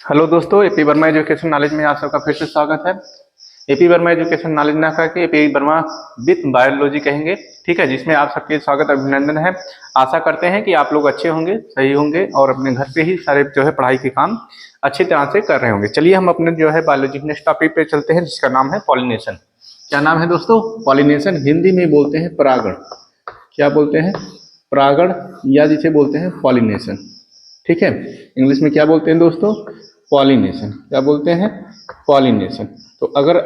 Hello दोस्तों, AP Verma education knowledge में आप सबका फिर से स्वागत है। एपी वर्मा एजुकेशन नॉलेज ना करके एपी वर्मा विथ बायोलॉजी कहेंगे, ठीक है, जिसमें आप सबके स्वागत अभिनंदन है। आशा करते हैं कि आप लोग अच्छे होंगे, सही होंगे और अपने घर पे ही सारे जो है पढ़ाई के काम अच्छी तरह से कर रहे होंगे। चलिए हम अपने जो है बायोलॉजी नेक्स्ट टॉपिक पे चलते हैं, जिसका नाम है पॉलिनेशन। क्या नाम है दोस्तों? पॉलिनेशन। हिंदी में बोलते हैं परागण। क्या बोलते हैं? परागण, या जिसे बोलते हैं पॉलिनेशन, ठीक है। इंग्लिश में क्या बोलते हैं दोस्तों? पॉलिनेशन। क्या बोलते हैं? पॉलिनेशन। तो अगर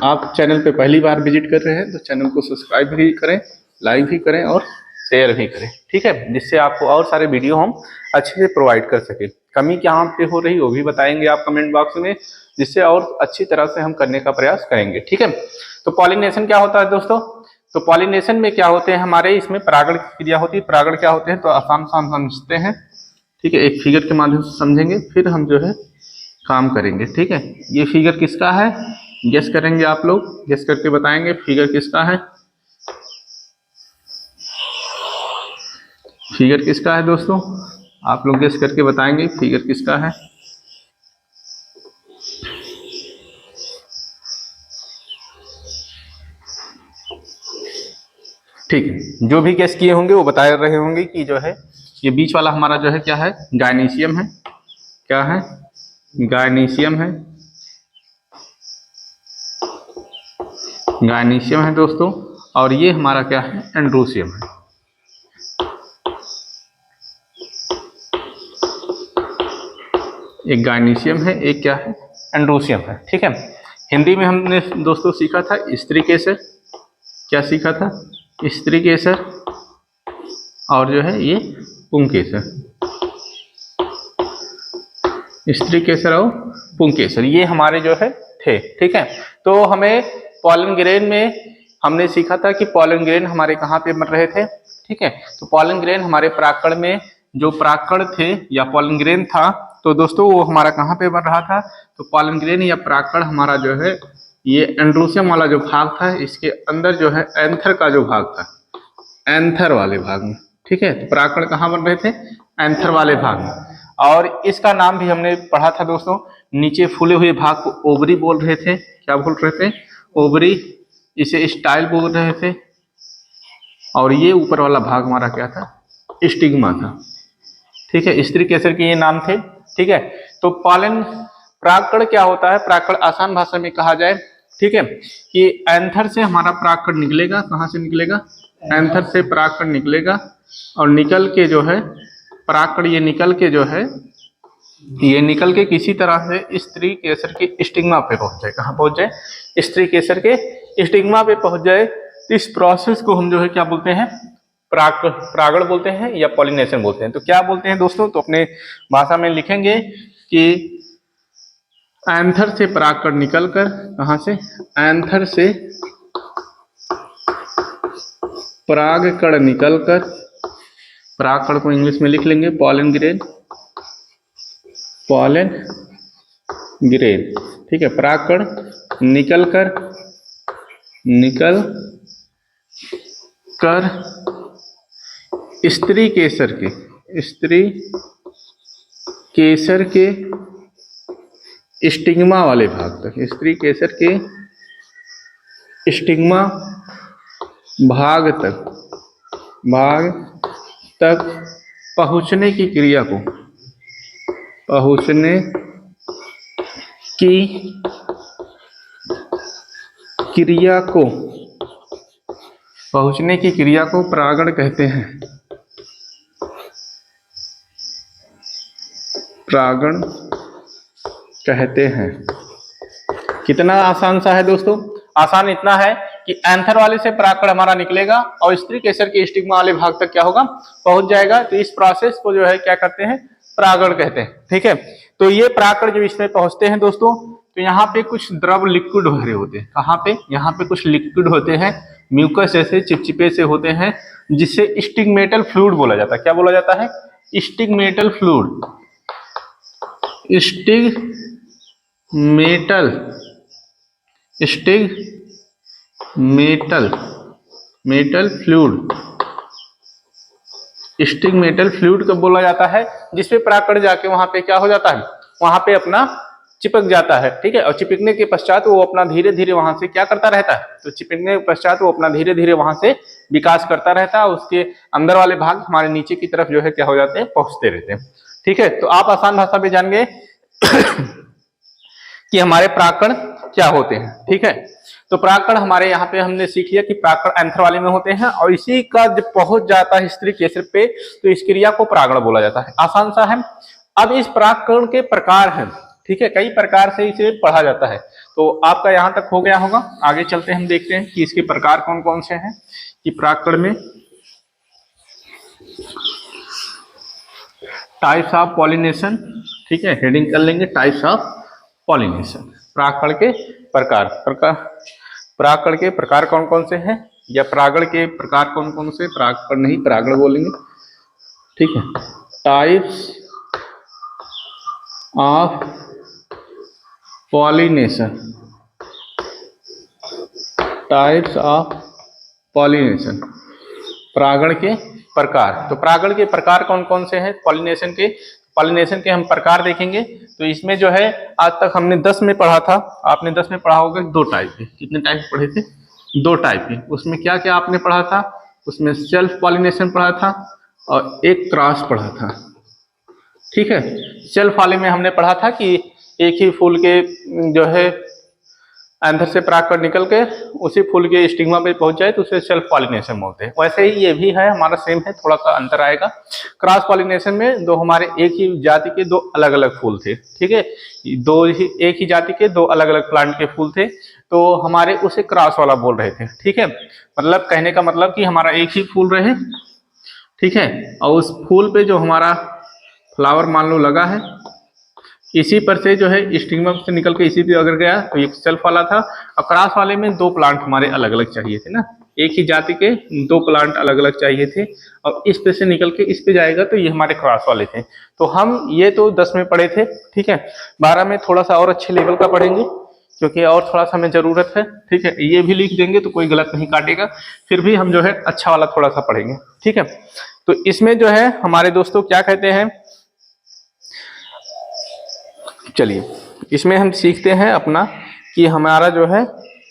आप चैनल पे पहली बार विजिट कर रहे हैं तो चैनल को सब्सक्राइब भी करें, लाइक भी करें और शेयर भी करें, ठीक है, जिससे आपको और सारे वीडियो हम अच्छे से प्रोवाइड कर सकें। कमी क्या पे हो रही वो भी बताएंगे आप कमेंट बॉक्स में, जिससे और अच्छी तरह से हम करने का प्रयास करेंगे, ठीक है। तो पॉलिनेशन क्या होता है दोस्तों? तो पॉलिनेशन में क्या होते हैं हमारे, इसमें परागण की क्रिया होती है। परागण क्या होते हैं तो आसान समझते हैं, ठीक है। एक फिगर के माध्यम से समझेंगे, फिर हम जो है काम करेंगे, ठीक है। ये फिगर किसका है? गेस करेंगे आप लोग, गेस करके बताएंगे फिगर किसका है। फिगर किसका है दोस्तों? आप लोग गेस करके बताएंगे फिगर किसका है। ठीक है, जो भी गेस किए होंगे वो बता रहे होंगे कि जो है ये बीच वाला हमारा जो है क्या है, गायनीशियम है। क्या है? गायनीशियम है। गायनीशियम है दोस्तों। और ये हमारा क्या है? एंड्रोसियम है। एक गायनीशियम है, एक क्या है? एंड्रोसियम है, ठीक है। हिंदी में हमने दोस्तों सीखा था स्त्री केसर। क्या सीखा था? स्त्री केसर। और जो है ये पुंकेसर। स्त्री केसर और पुंकेसर, ये हमारे जो है थे, ठीक है। तो हमें पॉलन ग्रेन में हमने सीखा था कि पॉलन ग्रेन हमारे कहाँ पे बन रहे थे, ठीक है। तो पॉलन ग्रेन हमारे परागकण में जो परागकण थे या पॉलन ग्रेन था, तो दोस्तों वो हमारा कहाँ पे बन रहा था? तो पॉलन ग्रेन या परागकण हमारा जो है ये एंड्रोसियम वाला जो भाग था, इसके अंदर जो है एंथर का जो भाग था, एंथर वाले भाग में, ठीक है। तो परागकण कहाँ बन रहे थे? एंथर वाले भाग में। और इसका नाम भी हमने पढ़ा था दोस्तों, नीचे फूले हुए भाग को ओवरी बोल रहे थे। क्या बोल रहे थे? ओवरी। इसे स्टाइल बोल रहे थे। और ये ऊपर वाला भाग हमारा क्या था? स्टिग्मा था, ठीक है। स्त्री केसर के ये नाम थे, ठीक है। तो पॉलन परागकण क्या होता है? परागकण आसान भाषा में कहा जाए, ठीक है, कि एंथर से हमारा परागकण निकलेगा। कहाँ से निकलेगा? एंथर से परागकण निकलेगा और निकल के जो है परागकण ये निकल के जो है ये निकल के किसी तरह से स्त्री केसर के स्टिग्मा पे पहुंच जाए। कहाँ पहुंच जाए? स्त्री केसर के स्टिग्मा पे पहुंच जाए। इस प्रोसेस को हम जो है क्या बोलते हैं? परागण बोलते हैं या पॉलिनेशन बोलते हैं। तो क्या बोलते हैं दोस्तों? तो अपने भाषा में लिखेंगे कि एंथर से परागकण निकलकर, कहाँ से? एंथर से परागकण निकलकर, परागकण को इंग्लिश में लिख लेंगे पॉलन ग्रेन। पॉलन ग्रेन, ठीक है। परागकण निकल कर स्त्री केसर के स्टिग्मा वाले भाग तक, स्त्री केसर के स्टिग्मा भाग तक पहुंचने की क्रिया को, पहुंचने की क्रिया को परागण कहते हैं। परागण कहते हैं। कितना आसान सा है दोस्तों? आसान इतना है कि एंथर वाले से परागकण हमारा निकलेगा और स्त्री केसर के स्टिग्मा वाले भाग तक क्या होगा? पहुंच जाएगा। तो इस प्रोसेस को जो है क्या कहते हैं? परागण कहते हैं, ठीक है। तो ये परागकण जब इसमें पहुंचते हैं दोस्तों, तो यहाँ पे कुछ द्रव लिक्विड भरे होते हैं। कहाँ पे? यहाँ पे कुछ लिक्विड होते हैं, म्यूकस जैसे चिपचिपे से होते हैं, जिससे स्टिग्मेटल फ्लूइड बोला जाता है। क्या बोला जाता है? स्टिग्मेटल फ्लूइड। स्टिग्मेटल फ्लूइड को बोला जाता है, जिसपे परागकण जाके वहां पे क्या हो जाता है? वहां पे अपना चिपक जाता है, ठीक है। और चिपकने के पश्चात वो अपना धीरे धीरे वहां से क्या करता रहता है, तो चिपकने के पश्चात वो अपना धीरे धीरे वहां से विकास करता रहता है। उसके अंदर वाले भाग हमारे नीचे की तरफ जो है क्या हो जाते हैं, पहुंचते रहते हैं, ठीक है। तो आप आसान भाषा में जान गए कि हमारे परागकण क्या होते हैं, ठीक है। तो परागकण हमारे यहाँ पे हमने सीख लिया कि परागकण एंथर वाले में होते हैं, और इसी का जब पहुंच जाता है स्त्री केसर पे तो इस क्रिया को परागण बोला जाता है। आसान सा है। अब इस परागकण के प्रकार हैं, ठीक है, कई प्रकार से इसे पढ़ा जाता है। तो आपका यहाँ तक हो गया होगा, आगे चलते हम देखते हैं कि इसके प्रकार कौन कौन से हैं। कि परागकण में टाइप्स ऑफ पॉलिनेशन, ठीक है, हेडिंग कर लेंगे टाइप्स ऑफ पॉलिनेशन। परागकण के प्रकार, परागकण के प्रकार कौन कौन से हैं, या परागण के प्रकार कौन कौन से, परागकण नहीं परागण बोलेंगे, ठीक है। Types of pollination, types of pollination, परागण के प्रकार। तो परागण के प्रकार कौन कौन से हैं पॉलिनेशन के, पॉलिनेशन के हम प्रकार देखेंगे। तो इसमें जो है आज तक हमने 10 में पढ़ा था, आपने 10 में पढ़ा होगा 2 टाइप के। कितने टाइप पढ़े थे, 2 टाइप के। उसमें क्या क्या आपने पढ़ा था, उसमें सेल्फ पॉलिनेशन पढ़ा था और एक क्रॉस पढ़ा था, ठीक है। सेल्फ वाले में हमने पढ़ा था कि एक ही फूल के जो है अंदर से परागकण निकल के उसी फूल के स्टिग्मा पे पहुंच जाए तो उसे सेल्फ पॉलिनेशन बोलते हैं। वैसे ही ये भी है हमारा, सेम है, थोड़ा सा अंतर आएगा। क्रॉस पॉलिनेशन में दो हमारे एक ही जाति के 2 अलग अलग फूल थे, ठीक है, एक ही जाति के 2 अलग अलग प्लांट के फूल थे, तो हमारे उसे क्रॉस वाला बोल रहे थे, ठीक है। मतलब कहने का मतलब कि हमारा एक ही फूल रहे, ठीक है, और उस फूल पे जो हमारा फ्लावर मान लो लगा है, इसी पर से जो है स्टिग्मा से निकल के इसी पे अगर गया तो ये सेल्फ वाला था। और क्रॉस वाले में 2 प्लांट हमारे अलग अलग चाहिए थे ना, एक ही जाति के 2 प्लांट अलग अलग चाहिए थे, और इस पे से निकल के इस पे जाएगा तो ये हमारे क्रॉस वाले थे। तो हम ये तो 10 में पढ़े थे, ठीक है। 12 में थोड़ा सा और अच्छे लेवल का पढ़ेंगे क्योंकि और थोड़ा सा हमें जरूरत है, ठीक है। ये भी लिख देंगे तो कोई गलत नहीं काटेगा, फिर भी हम जो है अच्छा वाला थोड़ा सा पढ़ेंगे, ठीक है। तो इसमें जो है हमारे दोस्तों क्या कहते हैं, चलिए इसमें हम सीखते हैं अपना कि हमारा जो है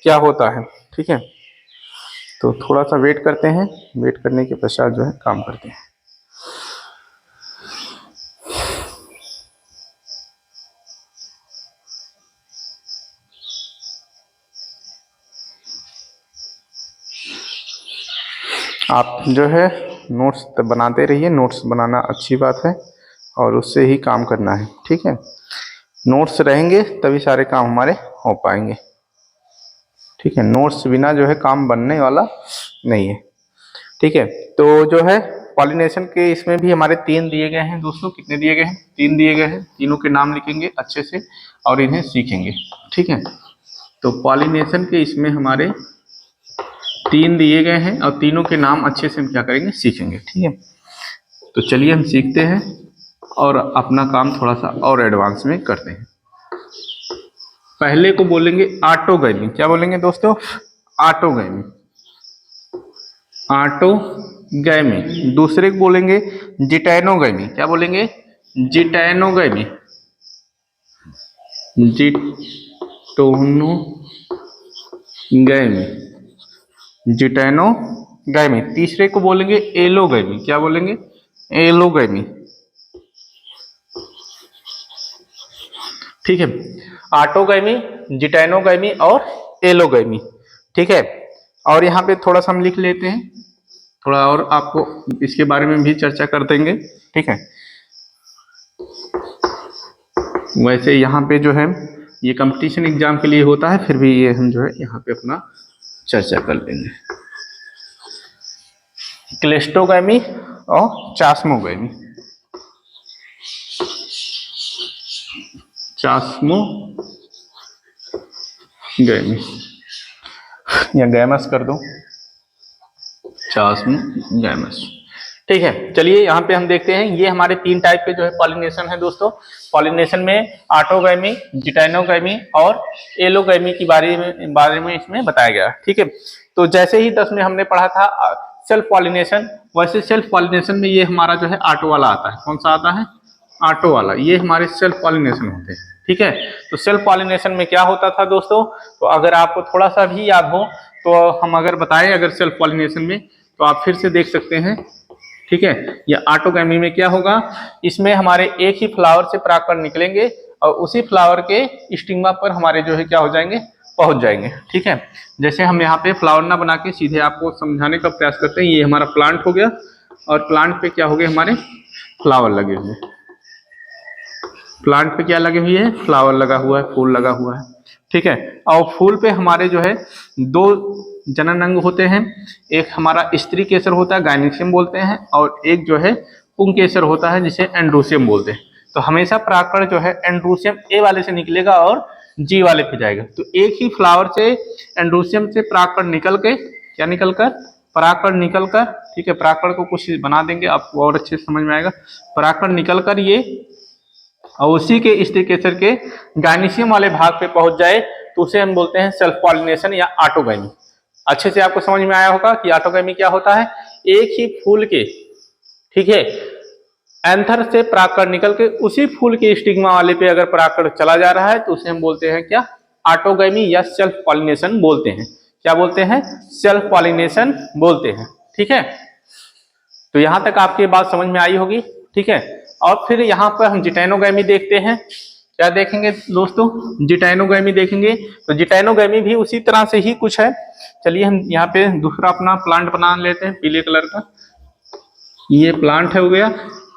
क्या होता है, ठीक है। तो थोड़ा सा वेट करते हैं, वेट करने के पश्चात जो है काम करते हैं। आप जो है नोट्स बनाते रहिए, नोट्स बनाना अच्छी बात है और उससे ही काम करना है, ठीक है। नोट्स रहेंगे तभी सारे काम हमारे हो पाएंगे, ठीक है। नोट्स बिना जो है काम बनने वाला नहीं है, ठीक है। तो जो है पॉलिनेशन के इसमें भी हमारे 3 दिए गए हैं दोस्तों। कितने दिए गए हैं, 3 दिए गए हैं। तीनों के नाम लिखेंगे अच्छे से और इन्हें सीखेंगे, ठीक है। तो पॉलिनेशन के इसमें हमारे 3 दिए गए हैं और तीनों के नाम अच्छे से हम क्या करेंगे, सीखेंगे, ठीक है। तो चलिए हम सीखते हैं और अपना काम थोड़ा सा और एडवांस में करते हैं। पहले को बोलेंगे ऑटोगैमी, क्या बोलेंगे दोस्तों, ऑटोगैमी, ऑटोगैमी। दूसरे को बोलेंगे जिटैनोगैमी, क्या बोलेंगे, जिटैनोगैमी, जिटोनोगैमी, जिटैनोगैमी। तीसरे को बोलेंगे एलोगैमी, क्या बोलेंगे, एलोगैमी, ठीक है। ऑटोगैमी, जिटैनोगैमी और एलोगैमी, ठीक है। और यहाँ पे थोड़ा सा हम लिख लेते हैं, थोड़ा और आपको इसके बारे में भी चर्चा कर देंगे, ठीक है। वैसे यहाँ पे जो है ये कंपटीशन एग्जाम के लिए होता है, फिर भी ये हम जो है यहाँ पे अपना चर्चा कर लेंगे। क्लेस्टोगैमी और चास्मोगैमी, चास्मोगैमी या गैमस कर दो, चास्मोगैमस, ठीक है। चलिए यहाँ पे हम देखते हैं, ये हमारे 3 टाइप के जो है पॉलिनेशन है दोस्तों। पॉलिनेशन में ऑटोगैमी, जिटैनोगैमी और एलोगैमी की बारे में इसमें बताया गया, ठीक है। तो जैसे ही 10 में हमने पढ़ा था सेल्फ पॉलिनेशन, वैसे सेल्फ पॉलिनेशन में ये हमारा जो है ऑटो वाला आता है। कौन सा आता है, ऑटो वाला, ये हमारे सेल्फ पॉलिनेशन होते हैं। ठीक है, तो सेल्फ पॉलिनेशन में क्या होता था दोस्तों, तो अगर आपको थोड़ा सा भी याद हो तो हम अगर बताएं अगर सेल्फ पॉलिनेशन में, तो आप फिर से देख सकते हैं। ठीक है, ये ऑटोगैमी में क्या होगा, इसमें हमारे एक ही फ्लावर से परागकण निकलेंगे और उसी फ्लावर के स्टिग्मा पर हमारे जो है क्या हो जाएंगे, पहुंच जाएंगे। ठीक है, जैसे हम यहाँ पे फ्लावर ना बना के सीधे आपको समझाने का प्रयास करते हैं। ये हमारा प्लांट हो गया और प्लांट पे क्या हो गए, हमारे फ्लावर लगे हुए। प्लांट पे क्या लगे हुए हैं, फ्लावर लगा हुआ है, फूल लगा हुआ है। ठीक है, और फूल पे हमारे जो है दो जनन अंग होते हैं, एक हमारा स्त्री केसर होता है, गायनेशियम बोलते हैं, और एक जो है पुंकेसर होता है जिसे एंड्रोसियम बोलते हैं। तो हमेशा परागकण जो है एंड्रोसियम ए वाले से निकलेगा और जी वाले पे जाएगा। तो एक ही फ्लावर से एंड्रोसियम से परागकण निकल के क्या निकल कर, परागकण निकल कर, ठीक है, परागकण को कुछ बना देंगे आपको और अच्छे से समझ में आएगा। परागकण निकल कर ये और उसी के स्त्री केसर के गायनेशियम वाले भाग पे पहुंच जाए तो उसे हम बोलते हैं सेल्फ पॉलिनेशन या ऑटोगैमी। अच्छे से आपको समझ में आया होगा कि ऑटोगैमी क्या होता है, एक ही फूल के, ठीक है, एंथर से परागकण निकल के उसी फूल के स्टिग्मा वाले पे अगर परागकण चला जा रहा है तो उसे हम बोलते हैं क्या, ऑटोगैमी या सेल्फ पॉलिनेशन बोलते हैं। क्या बोलते हैं, सेल्फ पॉलिनेशन बोलते हैं। ठीक है, तो यहां तक आपकी बात समझ में आई होगी। ठीक है, और फिर यहाँ पर हम जिटाइनोगैमी देखते हैं। क्या देखेंगे दोस्तों, जिटाइनोगैमी देखेंगे। तो जिटाइनोगैमी भी उसी तरह से ही कुछ है। चलिए हम यहाँ पे दूसरा अपना प्लांट बना लेते हैं पीले कलर का। ये प्लांट है हो गया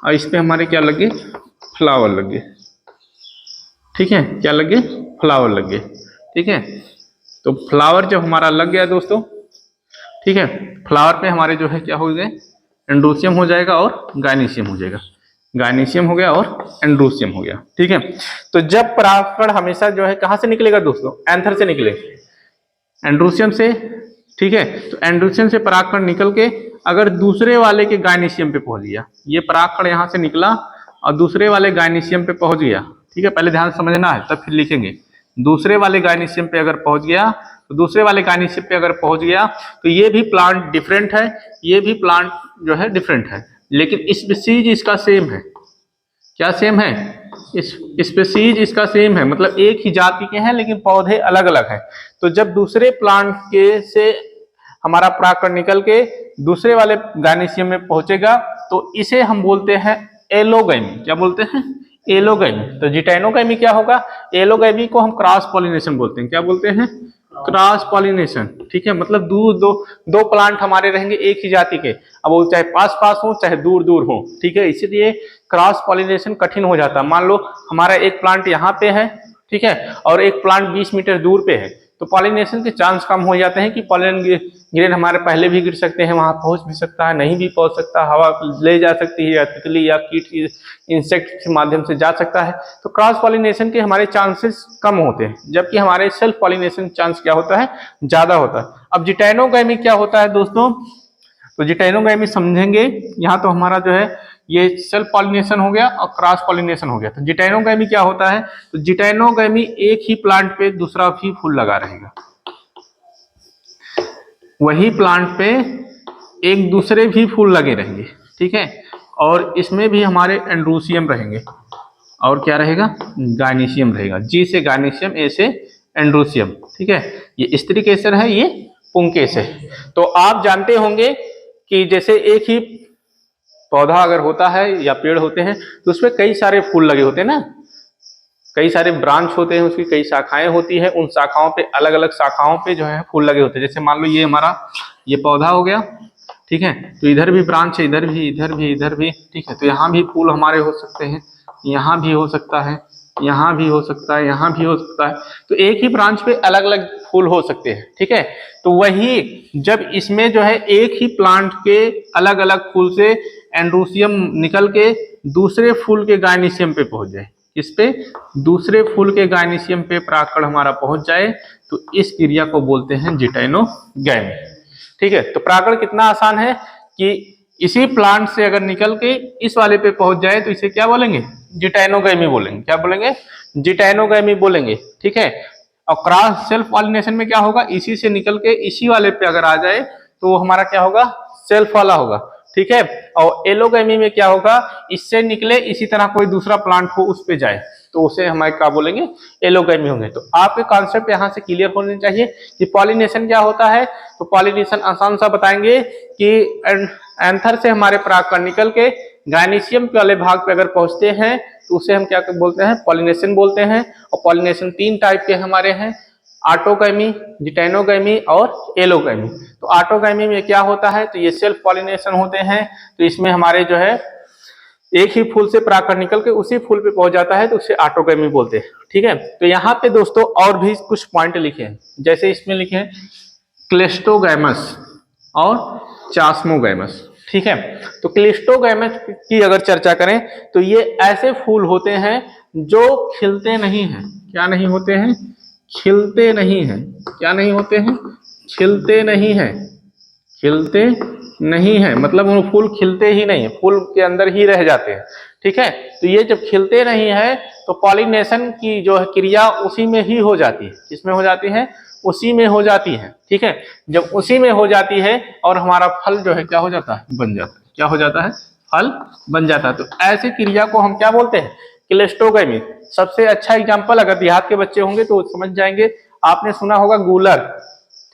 और इस पे हमारे क्या लगे, फ्लावर लगे। ठीक है, क्या लगे, फ्लावर लगे। ठीक है, तो फ्लावर जब हमारा लग गया दोस्तों, ठीक है, फ्लावर पे हमारे जो है क्या हो गए, एंड्रोसियम हो जाएगा और गायनेशियम हो जाएगा। गायनेशियम हो गया और एंड्रोसियम हो गया। ठीक है, तो जब परागकण हमेशा जो है कहां से निकलेगा दोस्तों, एंथर से निकले, एंड्रोसियम से। ठीक है, तो एंड्रोसियम से परागकण निकल के अगर दूसरे वाले के गायनेशियम पे पहुंच गया, ये परागकण यहां से निकला और दूसरे वाले गायनेशियम पे पहुंच गया। ठीक है, पहले ध्यान समझना है तब फिर लिखेंगे। दूसरे वाले गायनेशियम पे अगर पहुंच गया, तो दूसरे वाले गायनेशियम पे अगर पहुंच गया तो ये भी प्लांट डिफरेंट है, ये भी प्लांट जो है डिफरेंट है, लेकिन स्पीसीज इसका सेम है। क्या सेम है, स्पीसीज इसका सेम है, मतलब एक ही जाति के हैं लेकिन पौधे अलग अलग हैं। तो जब दूसरे प्लांट के से हमारा परागकण निकल के दूसरे वाले गायनेशियम में पहुंचेगा तो इसे हम बोलते हैं एलोगैमी। क्या बोलते हैं, एलोगैमी। तो जिटाइनोगैमी क्या होगा, एलोगैमी को हम क्रॉस पॉलिनेशन बोलते हैं। क्या बोलते हैं, क्रॉस पॉलिनेशन। ठीक है, मतलब दो प्लांट हमारे रहेंगे एक ही जाति के, अब वो चाहे पास पास हो चाहे दूर दूर हो। ठीक है, इसलिए क्रॉस पॉलिनेशन कठिन हो जाता है। मान लो हमारा एक प्लांट यहाँ पे है, ठीक है, और एक प्लांट 20 मीटर दूर पे है, तो पॉलिनेशन के चांस कम हो जाते हैं कि पॉलन ग्रेन हमारे पहले भी गिर सकते हैं, वहां पहुंच भी सकता है, नहीं भी पहुंच सकता, हवा ले जा सकती है या तितली या कीट इंसेक्ट के माध्यम से जा सकता है। तो क्रॉस पॉलिनेशन के हमारे चांसेस कम होते हैं, जबकि हमारे सेल्फ पॉलिनेशन चांस क्या होता है, ज्यादा होता है। अब जिटाइनोगैमी क्या होता है दोस्तों, तो जिटाइनोगैमी समझेंगे। यहाँ तो हमारा जो है ये सेल्फ पॉलिनेशन हो गया और क्रॉस पॉलिनेशन हो गया। तो जिटाइनोगैमी क्या होता है, तो जिटाइनोगैमी एक ही प्लांट पे दूसरा भी फूल लगा रहेगा, वही प्लांट पे एक दूसरे भी फूल लगे रहेंगे। ठीक है, और इसमें भी हमारे एंड्रोसियम रहेंगे और क्या रहेगा, गायनेशियम रहेगा। जी से गायनेशियम, ए से एंड्रोसियम। ठीक है, ये स्त्री केसर है, ये पुंकेसर है। तो आप जानते होंगे कि जैसे एक ही पौधा अगर होता है या पेड़ होते हैं तो उसमें कई सारे फूल लगे होते हैं ना, कई सारे ब्रांच होते हैं, उसकी कई शाखाएं होती है, उन शाखाओं पे अलग अलग शाखाओं पे जो है फूल लगे होते हैं। जैसे मान लो ये हमारा ये पौधा हो गया, ठीक है, तो इधर भी ब्रांच है, इधर भी, इधर भी, इधर भी। ठीक है, तो यहाँ भी फूल हमारे हो सकते हैं, यहाँ भी हो सकता है, यहाँ भी हो सकता है, यहाँ भी हो सकता है। तो एक ही ब्रांच पे अलग अलग फूल हो सकते हैं। ठीक है, तो वही जब इसमें जो है एक ही प्लांट के अलग अलग फूल से एंड्रोसियम निकल के दूसरे फूल के गायनेशियम पे पहुंच जाए, इस पे दूसरे फूल के गायनेशियम पे परागकण हमारा पहुंच जाए, तो इस क्रिया को बोलते हैं जिटाइनोगैमी। ठीक है, तो परागकण कितना आसान है कि इसी प्लांट से अगर निकल के इस वाले पे पहुंच जाए तो इसे क्या बोलेंगे, जिटाइनोगैमी बोलेंगे। क्या बोलेंगे, जिटाइनोगैमी बोलेंगे। ठीक है, और क्रॉस सेल्फ पॉलिनेशन में क्या होगा, इसी से निकल के इसी वाले पे अगर आ जाए तो वो हमारा क्या होगा, सेल्फ वाला होगा। ठीक है। और एलोगैमी में क्या होगा, इससे निकले इसी तरह कोई दूसरा प्लांट हो उस पे जाए, तो उसे हमारे क्या बोलेंगे, एलोगैमी होंगे। तो आपके कॉन्सेप्ट यहाँ से क्लियर होने चाहिए कि पॉलिनेशन क्या होता है। तो पॉलिनेशन आसान सा बताएंगे कि एंथर से हमारे परागकण निकल के गायनीशियम वाले भाग पे अगर पहुंचते हैं तो उसे हम क्या बोलते हैं, पॉलिनेशन बोलते हैं। और पॉलिनेशन 3 टाइप के हमारे हैं, ऑटोगैमी, जिटेनोगैमी और एलोगैमी। तो ऑटोगैमी में क्या होता है, तो ये सेल्फ पॉलिनेशन होते हैं। तो इसमें हमारे जो है एक ही फूल से परागकण निकल के उसी फूल पे पहुंच जाता है, तो उसे ऑटोगैमी बोलते हैं। ठीक है। तो यहाँ पे दोस्तों और भी कुछ पॉइंट लिखे हैं, जैसे इसमें लिखे हैं क्लेस्टोगैमस और चास्मोगैमस। ठीक है। तो क्लेस्टोगैमस की अगर चर्चा करें तो ये ऐसे फूल होते हैं जो खिलते नहीं हैं। क्या नहीं होते हैं, खिलते नहीं हैं। क्या नहीं होते हैं, खिलते नहीं हैं। खिलते नहीं है मतलब वो फूल खिलते ही नहीं है, फूल के अंदर ही रह जाते हैं। ठीक है। तो ये जब खिलते नहीं है तो पॉलिनेशन की जो है क्रिया उसी में ही हो जाती है। किसमें हो जाती है, उसी में हो जाती है। ठीक है। जब उसी में हो जाती है और हमारा फल जो है क्या हो जाता है, बन जाता है। क्या हो जाता है, फल बन जाता है। तो ऐसी क्रिया को हम क्या बोलते हैं, क्लेस्टोगैमी। सबसे अच्छा एग्जाम्पल अगर देहात के बच्चे होंगे तो समझ जाएंगे, आपने सुना होगा गूलर।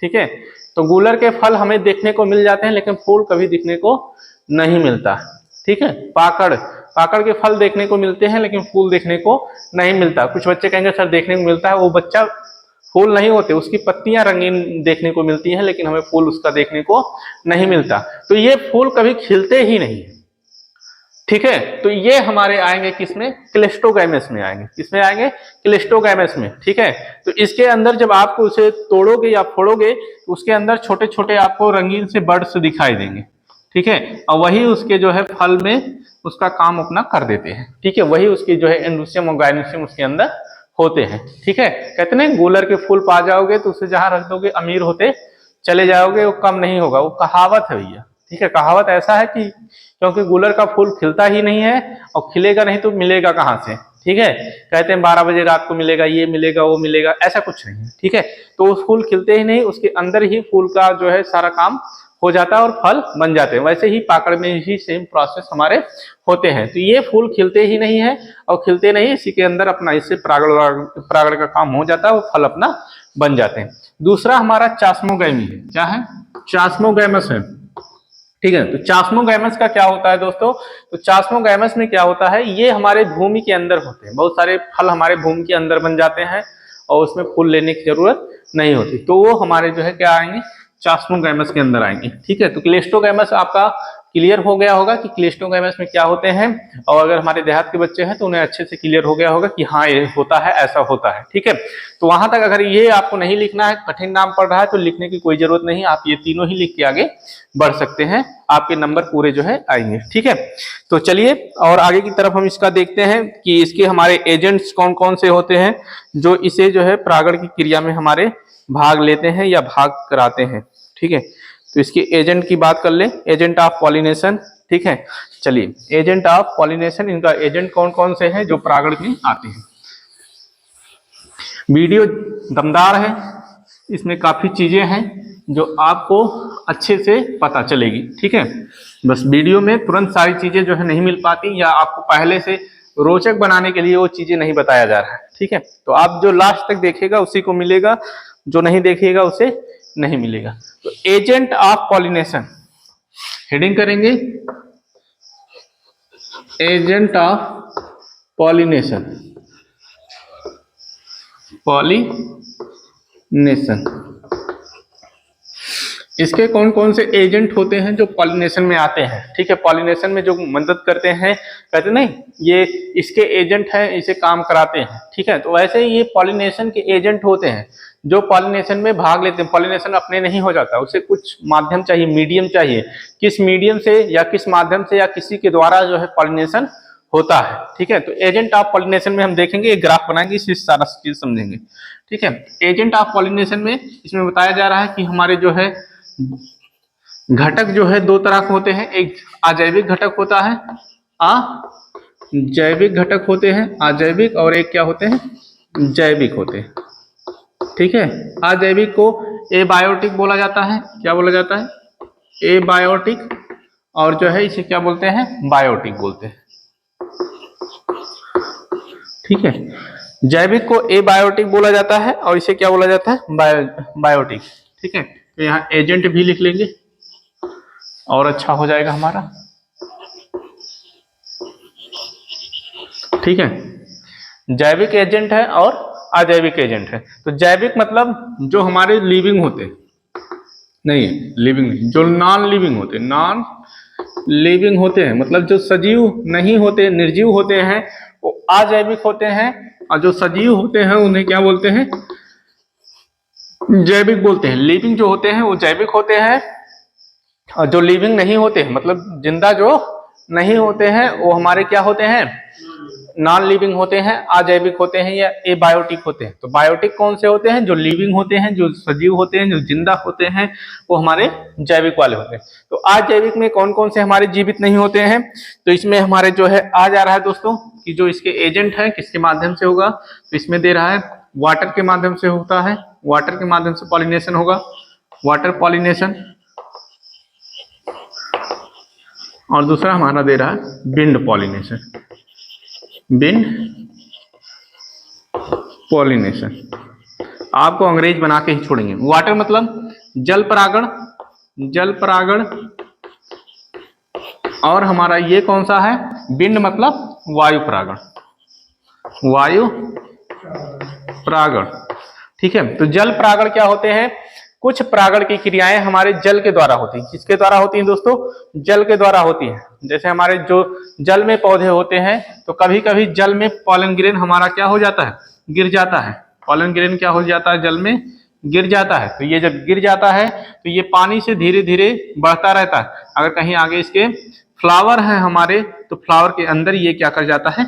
ठीक है। तो गूलर के फल हमें देखने को मिल जाते हैं लेकिन फूल कभी दिखने को नहीं मिलता। ठीक है। पाकड़, पाकड़ के फल देखने को मिलते हैं लेकिन फूल देखने को नहीं मिलता। कुछ बच्चे कहेंगे सर देखने को मिलता है, वो बच्चा फूल नहीं होते, उसकी पत्तियां रंगीन देखने को मिलती हैं लेकिन हमें फूल उसका देखने को नहीं मिलता। तो ये फूल कभी खिलते ही नहीं है। ठीक है। तो ये हमारे आएंगे किसमें, क्लेस्टोगैमस में आएंगे। किसमें आएंगे, क्लेस्टोगैमस में। ठीक है। तो इसके अंदर जब आप उसे तोड़ोगे या फोड़ोगे तो उसके अंदर छोटे छोटे आपको रंगीन से बर्ड्स दिखाई देंगे। ठीक है। और वही उसके जो है फल में उसका काम अपना कर देते हैं। ठीक है। वही उसकी जो है एंडोसियम और गायनोसियम उसके अंदर होते हैं। ठीक है। कहते हैं गूलर के फूल पा जाओगे तो उसे जहां रख दोगे अमीर होते चले जाओगे, वो कम नहीं होगा। वो कहावत है भैया। ठीक है। कहावत ऐसा है कि क्योंकि गूलर का फूल खिलता ही नहीं है और खिलेगा नहीं तो मिलेगा कहाँ से। ठीक है। कहते हैं 12 बजे रात को मिलेगा, ये मिलेगा, वो मिलेगा, ऐसा कुछ नहीं है। ठीक है। तो उस फूल खिलते ही नहीं, उसके अंदर ही फूल का जो है सारा काम हो जाता है और फल बन जाते हैं। वैसे ही पाकड़ में ही सेम प्रोसेस हमारे होते हैं। तो ये फूल खिलते ही नहीं है और खिलते नहीं, इसी के अंदर अपना इससे परागण का काम हो जाता है, वो फल अपना बन जाते हैं। दूसरा हमारा चास्मोगैमी है। क्या है, चास्मोगैमस है। ठीक है। तो चास्मोगैमस का क्या होता है दोस्तों, तो चास्मोगैमस में क्या होता है, ये हमारे भूमि के अंदर होते हैं। बहुत सारे फल हमारे भूमि के अंदर बन जाते हैं और उसमें फूल लेने की जरूरत नहीं होती। तो वो हमारे जो है क्या आएंगे, चास्मोगैमस के अंदर आएंगे। ठीक है। तो क्लेस्टोगैमस आपका क्लियर हो गया होगा कि क्लेस्टोगैमस में क्या होते हैं, और अगर हमारे देहात के बच्चे हैं तो उन्हें अच्छे से क्लियर हो गया होगा कि हाँ ये होता है, ऐसा होता है। ठीक है। तो वहां तक अगर ये आपको नहीं लिखना है, कठिन नाम पड़ रहा है, तो लिखने की कोई जरूरत नहीं, आप ये तीनों ही लिख के आगे बढ़ सकते हैं, आपके नंबर पूरे जो है आएंगे। ठीक है। तो चलिए और आगे की तरफ हम इसका देखते हैं कि इसके हमारे एजेंट्स कौन कौन से होते हैं जो इसे जो है परागण की क्रिया में हमारे भाग लेते हैं या भाग कराते हैं। ठीक है। तो इसके एजेंट की बात कर ले, एजेंट ऑफ पॉलिनेशन। ठीक है। चलिए एजेंट ऑफ पॉलिनेशन, इनका एजेंट कौन कौन से हैं जो परागण में आते हैं। वीडियो दमदार है, इसमें काफी चीजें हैं जो आपको अच्छे से पता चलेगी। ठीक है। बस वीडियो में तुरंत सारी चीजें जो है नहीं मिल पाती, या आपको पहले से रोचक बनाने के लिए वो चीजें नहीं बताया जा रहा है। ठीक है। तो आप जो लास्ट तक देखेगा उसी को मिलेगा, जो नहीं देखेगा उसे नहीं मिलेगा। तो एजेंट ऑफ पॉलिनेशन हेडिंग करेंगे, एजेंट ऑफ पॉलिनेशन, पॉलिनेशन। इसके कौन कौन से एजेंट होते हैं जो पॉलिनेशन में आते हैं। ठीक है। पॉलिनेशन में जो मदद करते हैं, कहते नहीं ये इसके एजेंट हैं, इसे काम कराते हैं। ठीक है। तो वैसे ही ये पॉलिनेशन के एजेंट होते हैं जो पॉलिनेशन में भाग लेते हैं। पॉलिनेशन अपने नहीं हो जाता, उसे कुछ माध्यम चाहिए, मीडियम चाहिए। किस मीडियम से या किस माध्यम से या किसी के द्वारा जो है पॉलिनेशन होता है। ठीक है। तो एजेंट ऑफ पॉलिनेशन में हम देखेंगे, एक ग्राफ बनाएंगे, इससे सारा चीज समझेंगे। ठीक है। एजेंट ऑफ पॉलिनेशन में इसमें बताया जा रहा है कि हमारे जो है घटक जो है 2 तरह के होते हैं। एक अजैविक घटक होता है, अजैविक घटक होते हैं, अजैविक, और एक क्या होते हैं, जैविक होते हैं। ठीक है। अजैविक को एबायोटिक बोला जाता है। क्या बोला जाता है, एबायोटिक। और जो है इसे क्या बोलते हैं, बायोटिक बोलते हैं। ठीक है, जैविक को एबायोटिक बोला जाता है और इसे क्या बोला जाता है, बायोटिक। ठीक है, तो यहाँ एजेंट भी लिख लेंगे और अच्छा हो जाएगा हमारा। ठीक है, जैविक एजेंट है और अजैविक एजेंट है। तो जैविक मतलब जो हमारे लिविंग होते हैं, नहीं लिविंग नहीं, जो नॉन लिविंग होते, नॉन लिविंग होते हैं मतलब जो सजीव नहीं होते, निर्जीव होते हैं, वो अजैविक होते हैं। और जो सजीव होते हैं उन्हें क्या बोलते हैं, जैविक बोलते हैं। लिविंग जो होते हैं वो जैविक होते हैं, और जो लिविंग नहीं होते हैं मतलब जिंदा जो नहीं होते हैं वो हमारे क्या होते हैं, नॉन लिविंग होते हैं, अजैविक होते हैं या एबायोटिक होते हैं। तो बायोटिक कौन से होते हैं, जो लिविंग होते हैं, जो सजीव होते हैं, जो जिंदा होते हैं, वो हमारे जैविक वाले होते हैं। तो अजैविक में कौन कौन से हमारे जीवित नहीं होते हैं, तो इसमें हमारे जो है आ जा रहा है दोस्तों कि जो इसके एजेंट है किसके माध्यम से होगा, तो इसमें दे रहा है वाटर के माध्यम से होता है, वाटर के माध्यम से पॉलिनेशन होगा, वाटर पॉलिनेशन। और दूसरा हमारा दे रहा है विंड पॉलिनेशन, विंड पॉलिनेशन। आपको अंग्रेज बना के ही छोड़ेंगे। वाटर मतलब जल परागण, जल परागण। और हमारा ये कौन सा है, विंड मतलब वायु परागण, वायु परागण। ठीक है, तो जल परागण क्या होते हैं, कुछ परागण की क्रियाएं हमारे जल के द्वारा होती हैं। किसके द्वारा होती हैं दोस्तों, जल के द्वारा होती हैं। जैसे हमारे जो जल में पौधे होते हैं तो कभी कभी जल में पॉलन ग्रेन हमारा क्या हो जाता है, गिर जाता है। पॉलन ग्रेन क्या हो जाता है, जल में गिर जाता है। तो ये जब गिर जाता है तो ये पानी से धीरे धीरे बढ़ता रहता है। अगर कहीं आगे इसके फ्लावर है हमारे, तो फ्लावर के अंदर ये क्या कर जाता है,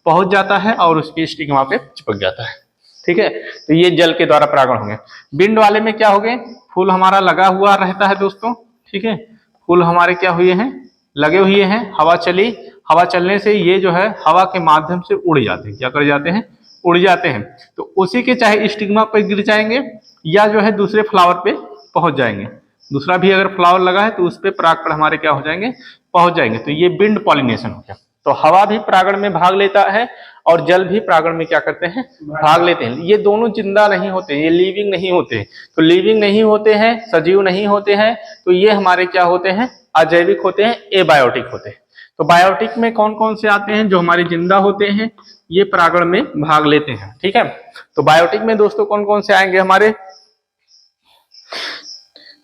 पहुंच जाता है और उसकी स्टिग्मा पे चिपक जाता है। ठीक है, तो ये जल के द्वारा परागण होंगे। विंड वाले में क्या हो गए, फूल हमारा लगा हुआ रहता है दोस्तों। ठीक है, फूल हमारे क्या हुए हैं, लगे हुए हैं, हवा चली, हवा चलने से ये जो है हवा के माध्यम से उड़ जाते हैं। क्या कर जाते हैं, उड़ जाते हैं। तो उसी के चाहे स्टिग्मा पर गिर जाएंगे या जो है दूसरे फ्लावर पे पहुंच जाएंगे। दूसरा भी अगर फ्लावर लगा है तो उस पर परागकण हमारे क्या हो जाएंगे, पहुंच जाएंगे। तो ये विंड पॉलिनेशन हो गया। तो हवा भी परागण में भाग लेता है और जल भी परागण में क्या करते हैं, भाग लेते हैं। ये दोनों जिंदा नहीं होते, ये लिविंग नहीं होते। तो लिविंग नहीं होते हैं, सजीव नहीं होते हैं, तो ये हमारे क्या होते हैं, अजैविक होते हैं, एबायोटिक होते हैं। तो बायोटिक में कौन कौन से आते हैं, जो हमारे जिंदा होते हैं, ये परागण में भाग लेते हैं। ठीक है, तो बायोटिक में दोस्तों कौन कौन से आएंगे हमारे,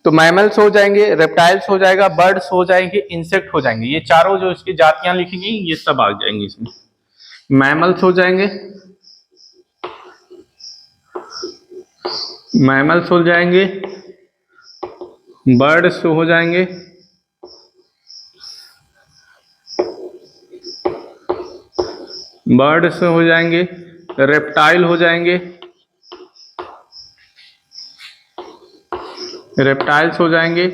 तो मैमल्स हो जाएंगे, रेप्टाइल्स हो जाएगा, बर्ड्स हो जाएंगे, इंसेक्ट हो जाएंगे। ये चारों जो इसकी जातियां लिखेंगी ये सब आ जाएंगे इसमें। मैमल्स हो जाएंगे, मैमल्स हो जाएंगे, बर्ड्स हो जाएंगे, बर्ड्स हो जाएंगे, रेप्टाइल हो जाएंगे, रेप्टाइल्स हो जाएंगे,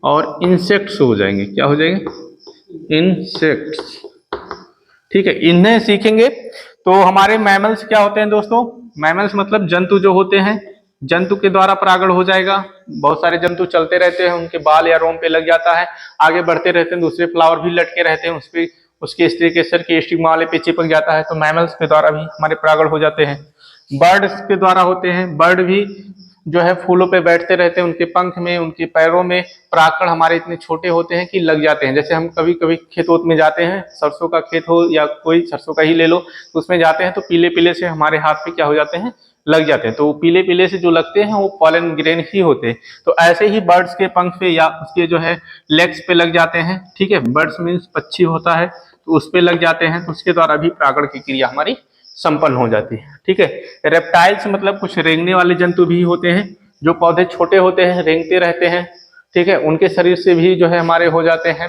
और इंसेक्ट्स हो जाएंगे। क्या हो जाएंगे, इंसेक्ट्स। ठीक है, इन्हें सीखेंगे। तो हमारे मैमल्स क्या होते हैं दोस्तों, मैमल्स मतलब जंतु जो होते हैं, जंतु के द्वारा परागण हो जाएगा। बहुत सारे जंतु चलते रहते हैं, उनके बाल या रोम पे लग जाता है, आगे बढ़ते रहते हैं, दूसरे फ्लावर भी लटके रहते हैं, उस पर उसके स्त्री केसर के स्टिग्मा वाले पे चिपक जाता है। तो मैमल्स के द्वारा भी हमारे परागण हो जाते हैं। बर्ड्स के द्वारा होते हैं, बर्ड भी जो है फूलों पे बैठते रहते हैं, उनके पंख में, उनके पैरों में परागकण हमारे इतने छोटे होते हैं कि लग जाते हैं। जैसे हम कभी कभी खेत वोत में जाते हैं, सरसों का खेत हो या कोई सरसों का ही ले लो, तो उसमें जाते हैं तो पीले पीले से हमारे हाथ पे क्या हो जाते हैं, लग जाते हैं। तो पीले पीले से जो लगते हैं वो पॉलन ग्रेन ही होते हैं। तो ऐसे ही बर्ड्स के पंख पे या उसके जो है लेग्स पे लग जाते हैं। ठीक है, बर्ड्स मीन्स पक्षी होता है, तो उस पे लग जाते हैं, तो उसके द्वारा भी परागण की क्रिया हमारी संपन्न हो जाती है। ठीक है, रेप्टाइल्स मतलब कुछ रेंगने वाले जंतु भी होते हैं, जो पौधे छोटे होते हैं, रेंगते रहते हैं। ठीक है, उनके शरीर से भी जो है हमारे हो जाते हैं।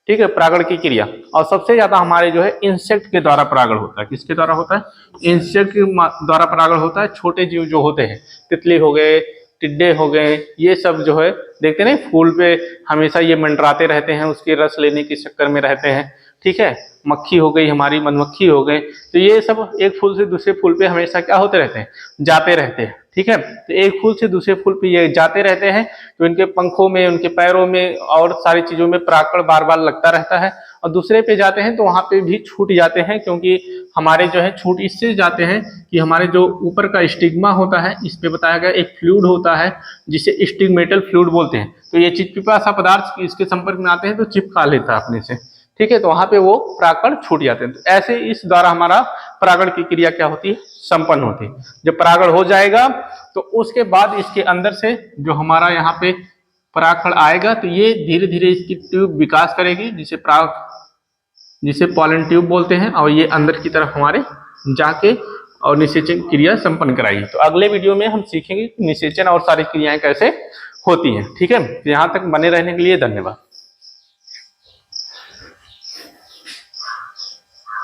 ठीक है, परागण की क्रिया। और सबसे ज्यादा हमारे जो है इंसेक्ट के द्वारा परागण होता है। किसके द्वारा होता है, इंसेक्ट के द्वारा परागण होता है। छोटे जीव जो होते हैं, तितली हो गए, टिड्डे हो गए, ये सब जो है देखते नहीं फूल पे हमेशा ये मंडराते रहते हैं, उसके रस लेने के चक्कर में रहते हैं। ठीक है, मक्खी हो गई, हमारी मधुमक्खी हो गए, तो ये सब एक फूल से दूसरे फूल पे हमेशा क्या होते रहते हैं, जाते रहते हैं। ठीक है, तो एक फूल से दूसरे फूल पे ये जाते रहते हैं, तो इनके पंखों में, उनके पैरों में और सारी चीजों में परागकण बार बार लगता रहता है। और दूसरे पे जाते हैं तो वहां पे भी छूट जाते हैं, क्योंकि हमारे जो है छूट इससे जाते हैं कि हमारे जो ऊपर का स्टिग्मा होता है, इस पे बताया गया एक फ्लूइड होता है जिसे स्टिग्मेटल फ्लूइड बोलते हैं। तो ये चिपचिपा सा पदार्थ इसके संपर्क में आते हैं तो चिपका लेता है अपने से। ठीक है, तो वहां पे वो परागकण छूट जाते हैं। तो ऐसे इस द्वारा हमारा परागण की क्रिया क्या होती है, संपन्न होती है। जब परागण हो जाएगा तो उसके बाद इसके अंदर से जो हमारा यहाँ पे परागकण आएगा, तो ये धीरे धीरे इसकी ट्यूब विकास करेगी, जिसे पॉलन ट्यूब बोलते हैं, और ये अंदर की तरफ हमारे जाके और निषेचन क्रिया संपन्न कराएगी। तो अगले वीडियो में हम सीखेंगे निषेचन और सारी क्रियाएं कैसे होती हैं। ठीक है, तो यहाँ तक बने रहने के लिए धन्यवाद।